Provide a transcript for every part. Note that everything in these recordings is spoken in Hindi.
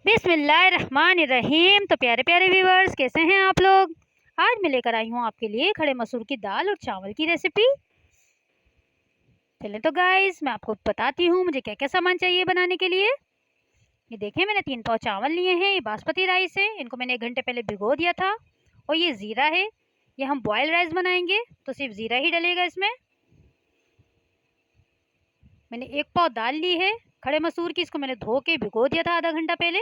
बिस्मिल्लाहिर्रहमानिर्रहीम। तो प्यारे प्यारे व्यूवर्स, कैसे हैं आप लोग। आज मैं लेकर आई हूँ आपके लिए खड़े मसूर की दाल और चावल की रेसिपी। चलें तो गाइस, मैं आपको बताती हूँ मुझे क्या क्या सामान चाहिए बनाने के लिए। ये देखें, मैंने 3 पाव चावल लिए हैं। ये बासमती राइस है, इनको मैंने 1 घंटे पहले भिगो दिया था। और ये ज़ीरा है, ये हम बॉयल राइस बनाएंगे तो सिर्फ ज़ीरा ही डलेगा इसमें। मैंने 1 पाव दाल ली है खड़े मसूर की, इसको मैंने धो के भिगो दिया था आधा घंटा पहले।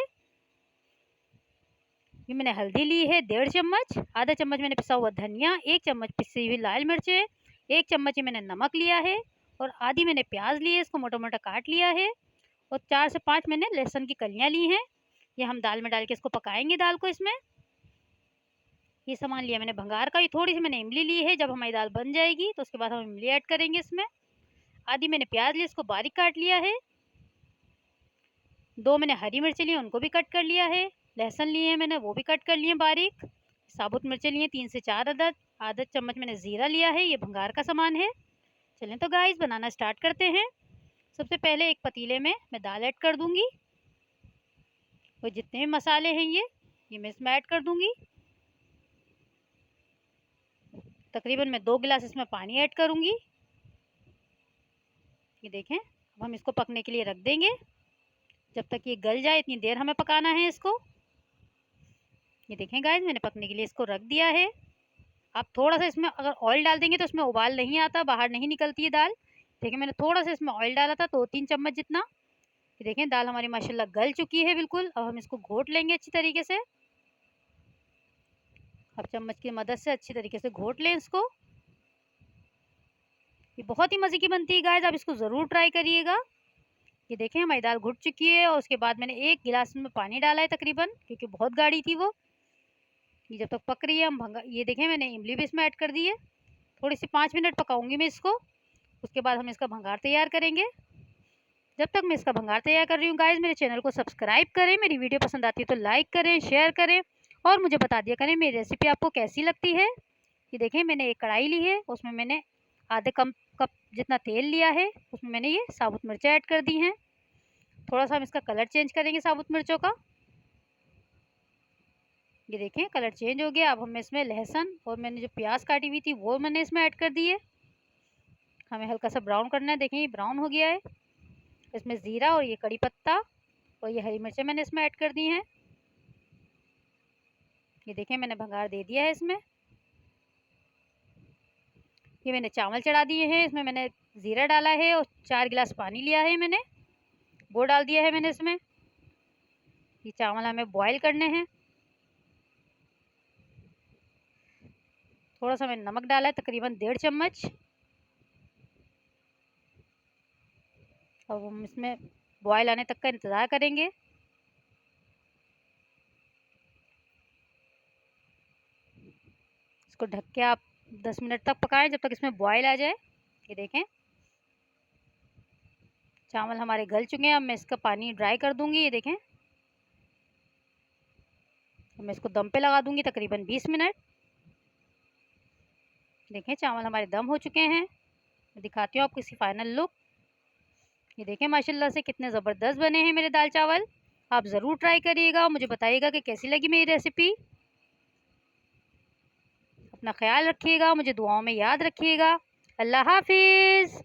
ये मैंने हल्दी ली है 1.5 चम्मच, आधा चम्मच मैंने पिसा हुआ धनिया, 1 चम्मच पिसी हुई लाल मिर्चें, 1 चम्मच ही मैंने नमक लिया है और आधी मैंने प्याज ली है, इसको मोटा मोटा काट लिया है। और 4 से 5 मैंने लहसुन की कलियां ली हैं। ये हम दाल में डाल के इसको पकाएंगे दाल को इसमें। ये सामान लिया मैंने भंगार का। ये थोड़ी सी मैंने इमली ली है, जब हमारी दाल बन जाएगी तो उसके बाद हम इमली ऐड करेंगे इसमें। आधी मैंने प्याज ली, इसको बारीक काट लिया है। 2 मैंने हरी मिर्च ली, उनको भी कट कर लिया है। लहसुन लिए हैं मैंने, वो भी कट कर लिए बारीक। साबुत मिर्चें लिए 3 से 4 अदद। आधा चम्मच मैंने ज़ीरा लिया है, ये भंगार का सामान है। चलें तो गाइस, बनाना स्टार्ट करते हैं। सबसे पहले एक पतीले में मैं दाल ऐड कर दूंगी और जितने भी मसाले हैं ये मैं इसमें ऐड कर दूंगी। तकरीबन मैं 2 गिलास इसमें पानी ऐड करूंगी। ये देखें, अब हम इसको पकने के लिए रख देंगे जब तक ये गल जाए। इतनी देर हमें पकाना है इसको। ये देखें गाइस, मैंने पकने के लिए इसको रख दिया है। आप थोड़ा सा इसमें अगर ऑयल डाल देंगे तो इसमें उबाल नहीं आता, बाहर नहीं निकलती है दाल। देखिए, मैंने थोड़ा सा इसमें ऑयल डाला था, 2-3 चम्मच जितना। ये देखें, दाल हमारी माशाल्लाह गल चुकी है बिल्कुल। अब हम इसको घोट लेंगे अच्छी तरीके से। अब चम्मच की मदद से अच्छी तरीके से घोट लें इसको। ये बहुत ही मज़े की बनती है गाइस, आप इसको ज़रूर ट्राई करिएगा। ये देखें, हमारी दाल घुट चुकी है और उसके बाद मैंने 1 गिलास में पानी डाला है तकरीबन, क्योंकि बहुत गाढ़ी थी वो। ये जब तक पक रही है ये देखें, मैंने इमली भी इसमें ऐड कर दी है। थोड़ी सी 5 मिनट पकाऊंगी मैं इसको। उसके बाद हम इसका भंगार तैयार करेंगे। जब तक मैं इसका भंगार तैयार कर रही हूँ गाइस, मेरे चैनल को सब्सक्राइब करें, मेरी वीडियो पसंद आती है तो लाइक करें, शेयर करें और मुझे बता दिया करें मेरी रेसिपी आपको कैसी लगती है। ये देखें, मैंने एक कढ़ाई ली है, उसमें मैंने आधे कप जितना तेल लिया है। उसमें मैंने ये साबुत मिर्चें ऐड कर दी हैं। थोड़ा सा हम इसका कलर चेंज करेंगे साबुत मिर्चों का। ये देखें, कलर चेंज हो गया। अब हम इसमें लहसुन और मैंने जो प्याज काटी हुई थी वो मैंने इसमें ऐड कर दी है। हमें हल्का सा ब्राउन करना है। देखें, ये ब्राउन हो गया है। इसमें ज़ीरा और ये कड़ी पत्ता और ये हरी मिर्चें मैंने इसमें ऐड कर दी हैं। ये देखें, मैंने भंगार दे दिया है इसमें। ये मैंने चावल चढ़ा दिए हैं। इसमें मैंने ज़ीरा डाला है और 4 गिलास पानी लिया है मैंने, वो डाल दिया है मैंने इसमें। ये चावल हमें बॉईल करने हैं। थोड़ा सा मैंने नमक डाला है, तकरीबन 1.5 चम्मच। अब हम इसमें बॉयल आने तक का इंतज़ार करेंगे। इसको ढक के आप 10 मिनट तक पकाएं, जब तक इसमें बॉयल आ जाए। ये देखें, चावल हमारे गल चुके हैं। अब मैं इसका पानी ड्राई कर दूंगी। ये देखें, अब मैं इसको दम पे लगा दूंगी तकरीबन 20 मिनट। देखें, चावल हमारे दम हो चुके हैं। मैं दिखाती हूँ आपको इसकी फाइनल लुक। ये देखें, माशाल्लाह से कितने ज़बरदस्त बने हैं मेरे दाल चावल। आप ज़रूर ट्राई करिएगा, मुझे बताइएगा कि कैसी लगी मेरी रेसिपी। अपना ख्याल रखिएगा, मुझे दुआओं में याद रखिएगा। अल्लाह हाफिज़।